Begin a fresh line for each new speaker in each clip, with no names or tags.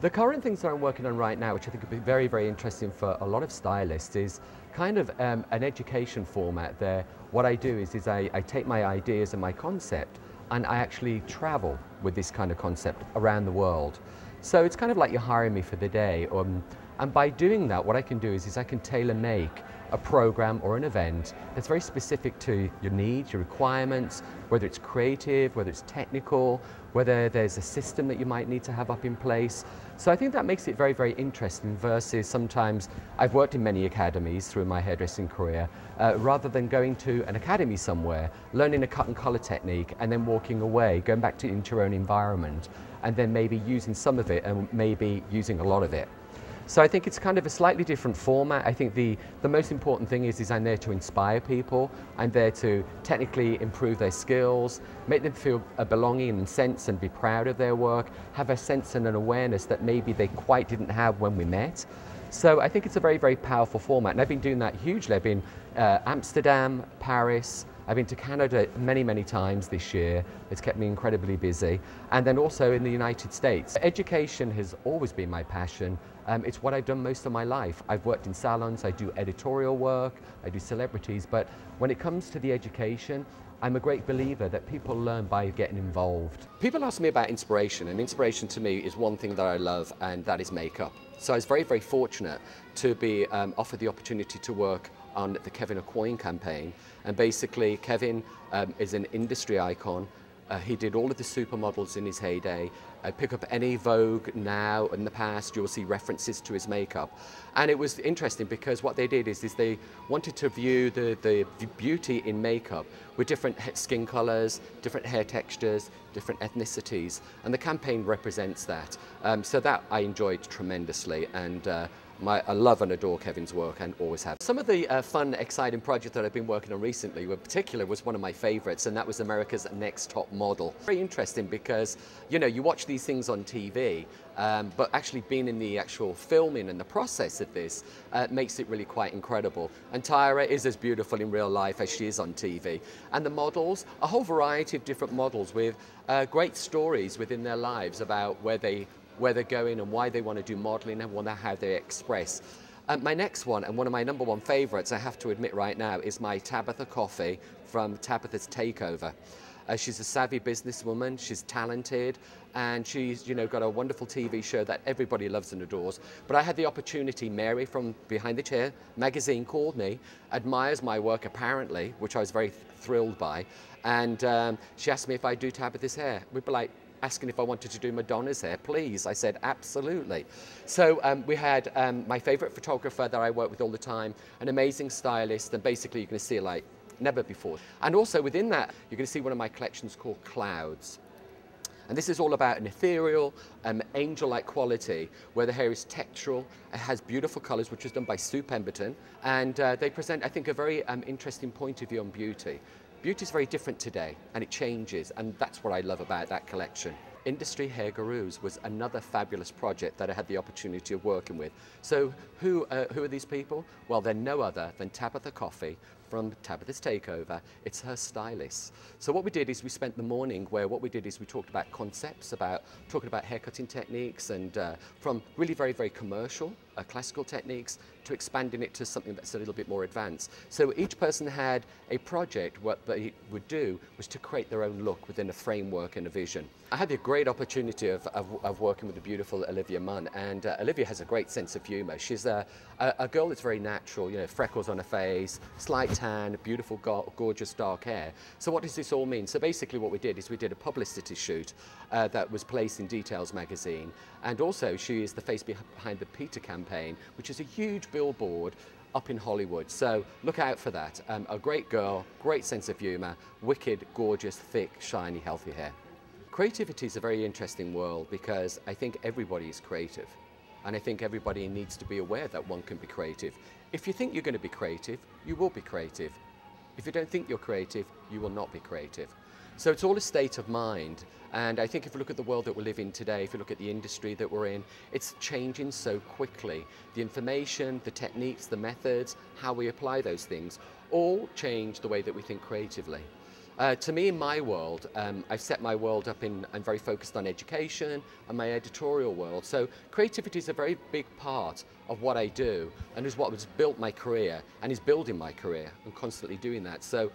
The current things that I'm working on right now, which I think would be very, very interesting for a lot of stylists, is kind of an education format there. What I do is I take my ideas and my concept and I actually travel with this kind of concept around the world. So it's kind of like you're hiring me for the day. And by doing that, what I can do is I can tailor make a program or an event that's very specific to your needs, your requirements, whether it's creative, whether it's technical, whether there's a system that you might need to have up in place. So I think that makes it very, very interesting versus sometimes I've worked in many academies through my hairdressing career, rather than going to an academy somewhere, learning a cut and color technique and then walking away, going back into your own environment and then maybe using some of it and maybe using a lot of it. So I think it's kind of a slightly different format. I think the most important thing is I'm there to inspire people. I'm there to technically improve their skills, make them feel a belonging and sense and be proud of their work, have a sense and an awareness that maybe they quite didn't have when we met. So I think it's a very, very powerful format. And I've been doing that hugely. I've been Amsterdam, Paris, I've been to Canada many, many times this year. It's kept me incredibly busy. And then also in the United States. Education has always been my passion. It's what I've done most of my life. I've worked in salons, I do editorial work, I do celebrities, but when it comes to the education, I'm a great believer that people learn by getting involved. People ask me about inspiration, and inspiration to me is one thing that I love, and that is makeup. So I was very, very fortunate to be offered the opportunity to work on the Kevin Aucoin campaign. And basically, Kevin is an industry icon. He did all of the supermodels in his heyday. Pick up any Vogue now in the past, you'll see references to his makeup. And it was interesting because what they did is they wanted to view the beauty in makeup with different skin colors, different hair textures, different ethnicities. And the campaign represents that. So that I enjoyed tremendously. And I love and adore Kevin's work and always have. Some of the fun, exciting projects that I've been working on recently, in particular, was one of my favorites, and that was America's Next Top Model. Very interesting because, you know, you watch these things on TV, but actually being in the actual filming and the process of this makes it really quite incredible. And Tyra is as beautiful in real life as she is on TV. And the models, a whole variety of different models with great stories within their lives about where they're going and why they want to do modeling and how they express. My next one, and one of my #1 favorites, I have to admit right now, is my Tabitha Coffey from Tabitha's Takeover. She's a savvy businesswoman, she's talented, and she's got a wonderful TV show that everybody loves and adores. But I had the opportunity, Mary from Behind the Chair magazine called me, admires my work apparently, which I was very thrilled by, and she asked me if I'd do Tabitha's hair. We'd be like, asking if I wanted to do Madonna's hair, please. I said, absolutely. So we had my favorite photographer that I work with all the time, an amazing stylist, and basically you're going to see it like never before. And also within that, you're going to see one of my collections called Clouds. And this is all about an ethereal, angel-like quality where the hair is textural, it has beautiful colors, which was done by Sue Pemberton, and they present, I think, a very interesting point of view on beauty. Beauty is very different today, and it changes, and that's what I love about that collection. Industry Hair Gurus was another fabulous project that I had the opportunity of working with. So who are these people? Well, they're no other than Tabitha Coffey from Tabitha's Takeover. It's her stylist. So what we did is we spent the morning where what we did is we talked about concepts, talking about haircutting techniques, and from really very, very commercial, classical techniques, to expanding it to something that's a little bit more advanced. So each person had a project. What they would do was to create their own look within a framework and a vision. I had the great opportunity of working with the beautiful Olivia Munn, and Olivia has a great sense of humor. She's a girl that's very natural, freckles on her face, slight tan, beautiful, gorgeous dark hair. So what does this all mean? So basically what we did is we did a publicity shoot that was placed in Details magazine, and also she is the face behind the PETA campaign, which is a huge billboard up in Hollywood. So look out for that. A great girl, great sense of humor, wicked, gorgeous, thick, shiny, healthy hair. Creativity is a very interesting world because I think everybody is creative. And I think everybody needs to be aware that one can be creative. If you think you're going to be creative, you will be creative. If you don't think you're creative, you will not be creative. So it's all a state of mind. And I think if you look at the world that we live in today, if you look at the industry that we're in, it's changing so quickly. The information, the techniques, the methods, how we apply those things, all change the way that we think creatively. To me, in my world, I've set my world up in, I'm very focused on education and my editorial world. So creativity is a very big part of what I do and is what has built my career and is building my career and constantly doing that. So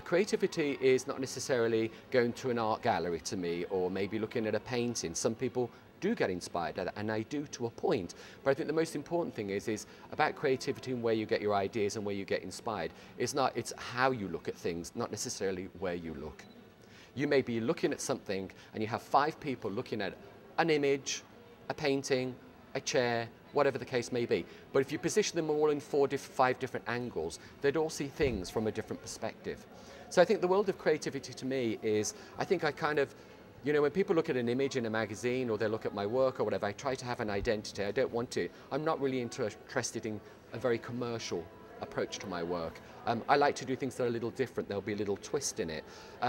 creativity is not necessarily going to an art gallery to me or maybe looking at a painting. Some people do get inspired by that, and I do to a point. But I think the most important thing is about creativity and where you get your ideas and where you get inspired. It's how you look at things, not necessarily where you look. You may be looking at something and you have 5 people looking at an image, a painting, a chair, whatever the case may be. But if you position them all in 5 different angles, they'd all see things from a different perspective. So I think the world of creativity to me is, I think I kind of, you know, when people look at an image in a magazine or they look at my work or whatever, I try to have an identity. I don't want to. I'm not really interested in a very commercial approach to my work. I like to do things that are a little different. There'll be a little twist in it.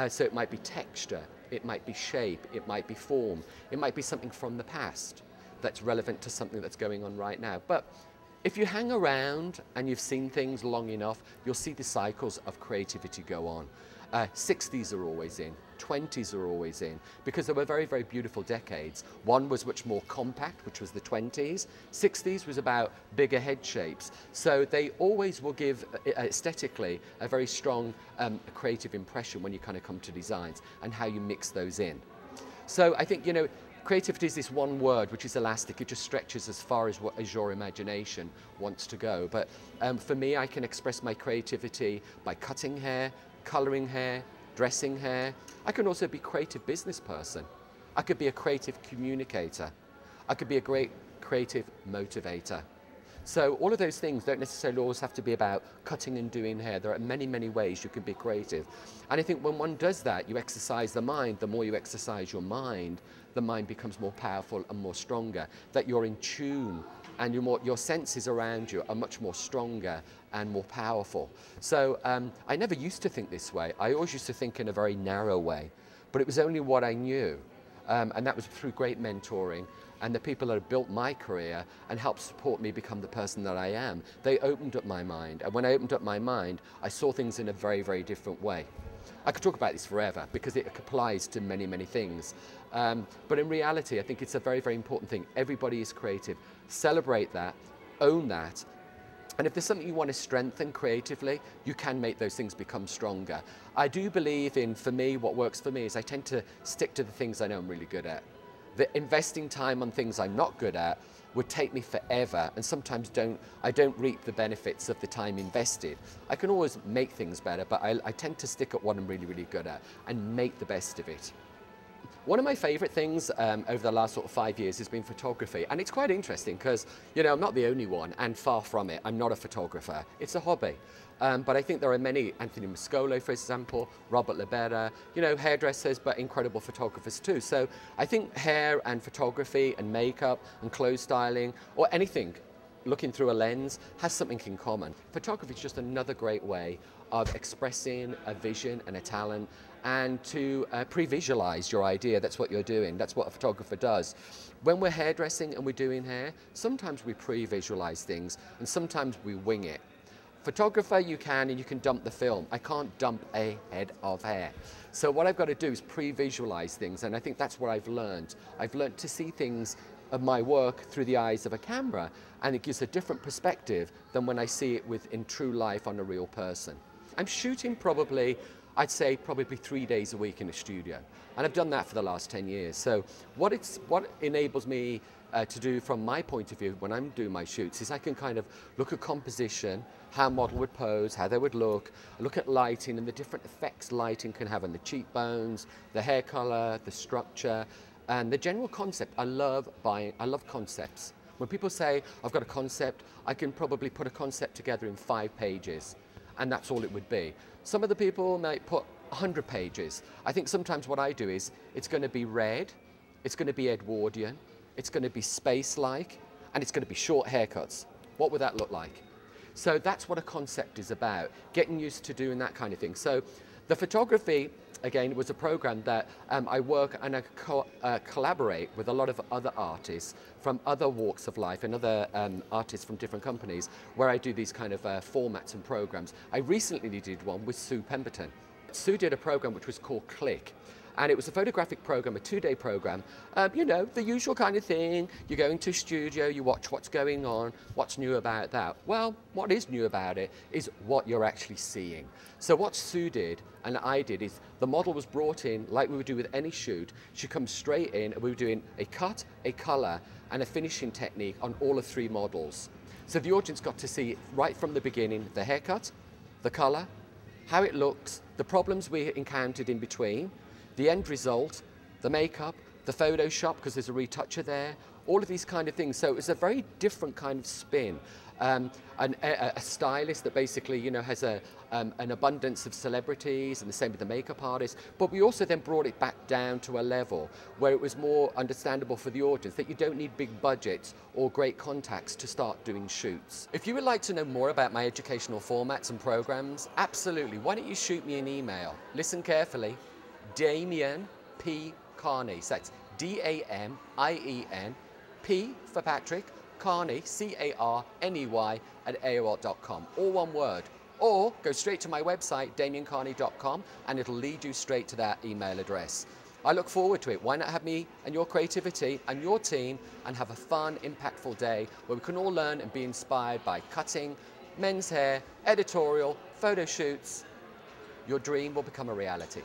So it might be texture, it might be shape, it might be form, it might be something from the past that's relevant to something that's going on right now. But if you hang around and you've seen things long enough, you'll see the cycles of creativity go on. 60s are always in, 20s are always in, because they were very, very beautiful decades. One was much more compact, which was the 20s. 60s was about bigger head shapes. So they always will give, aesthetically, a very strong creative impression when you kind of come to designs and how you mix those in. So I think, you know, creativity is this one word which is elastic. It just stretches as far as your imagination wants to go. But for me, I can express my creativity by cutting hair, colouring hair, dressing hair. I can also be a creative business person. I could be a creative communicator. I could be a great creative motivator. So all of those things don't necessarily always have to be about cutting and doing hair. There are many, many ways you can be creative. And I think when one does that, you exercise the mind. The more you exercise your mind, the mind becomes more powerful and more stronger, that you're in tune and your senses around you are much more stronger and more powerful. So I never used to think this way. I always used to think in a very narrow way, but it was only what I knew. And that was through great mentoring and the people that have built my career and helped support me become the person that I am. They opened up my mind, and when I opened up my mind, I saw things in a very, very different way. I could talk about this forever because it applies to many, many things. But in reality, I think it's a very, very important thing. Everybody is creative. Celebrate that, own that. And if there's something you want to strengthen creatively, you can make those things become stronger. I do believe in, for me, what works for me is I tend to stick to the things I know I'm really good at. The investing time on things I'm not good at would take me forever, and sometimes I don't reap the benefits of the time invested. I can always make things better, but I tend to stick at what I'm really, really good at and make the best of it. One of my favorite things over the last sort of 5 years has been photography, and it's quite interesting because, you know, I'm not the only one, and far from it. I'm not a photographer. It's a hobby. But I think there are many, Anthony Muscolo, for example, Robert Libera, you know, hairdressers, but incredible photographers too. So I think hair and photography and makeup and clothes styling or anything looking through a lens has something in common. Photography is just another great way of expressing a vision and a talent, and to pre-visualize your idea. That's what you're doing. That's what a photographer does. When we're hairdressing and we're doing hair, sometimes we pre-visualize things and sometimes we wing it. Photographer, you can, and you can dump the film. I can't dump a head of hair. So what I've got to do is pre-visualize things, and I think that's what I've learned. I've learned to see things of my work through the eyes of a camera, and it gives a different perspective than when I see it in true life on a real person. I'm shooting probably, I'd say probably 3 days a week in a studio, and I've done that for the last 10 years. So what enables me to do from my point of view when I'm doing my shoots is I can kind of look at composition, how a model would pose, how they would look at lighting and the different effects lighting can have on the cheekbones, the hair color, the structure, and the general concept. I love concepts. When people say, I've got a concept, I can probably put a concept together in 5 pages, and that's all it would be. Some of the people might put 100 pages. I think sometimes what I do is, it's going to be red, it's going to be Edwardian, it's going to be space-like, and it's going to be short haircuts. What would that look like? So that's what a concept is about, getting used to doing that kind of thing. So the photography, again, was a program that I work and I collaborate with a lot of other artists from other walks of life and other artists from different companies where I do these kind of formats and programs. I recently did one with Sue Pemberton. Sue did a program which was called Click. And it was a photographic program, a 2-day program. You know, the usual kind of thing. You go into a studio, you watch what's going on, what's new about that. Well, what is new about it is what you're actually seeing. So what Sue did and I did is the model was brought in like we would do with any shoot. She comes straight in and we were doing a cut, a color, and a finishing technique on all of 3 models. So the audience got to see right from the beginning the haircut, the color, how it looks, the problems we encountered in between, the end result, the makeup, the Photoshop, because there's a retoucher there, all of these kind of things. So it was a very different kind of spin. A stylist that basically, you know, has an abundance of celebrities, and the same with the makeup artist. But we also then brought it back down to a level where it was more understandable for the audience that you don't need big budgets or great contacts to start doing shoots. If you would like to know more about my educational formats and programs, absolutely, why don't you shoot me an email? Listen carefully. Damien P. Carney. So that's D-A-M-I-E-N, P for Patrick, Carney, C-A-R-N-E-Y at AOL.com. All one word. Or go straight to my website, damiencarney.com, and it'll lead you straight to that email address. I look forward to it. Why not have me and your creativity and your team and have a fun, impactful day where we can all learn and be inspired by cutting, men's hair, editorial, photo shoots. Your dream will become a reality.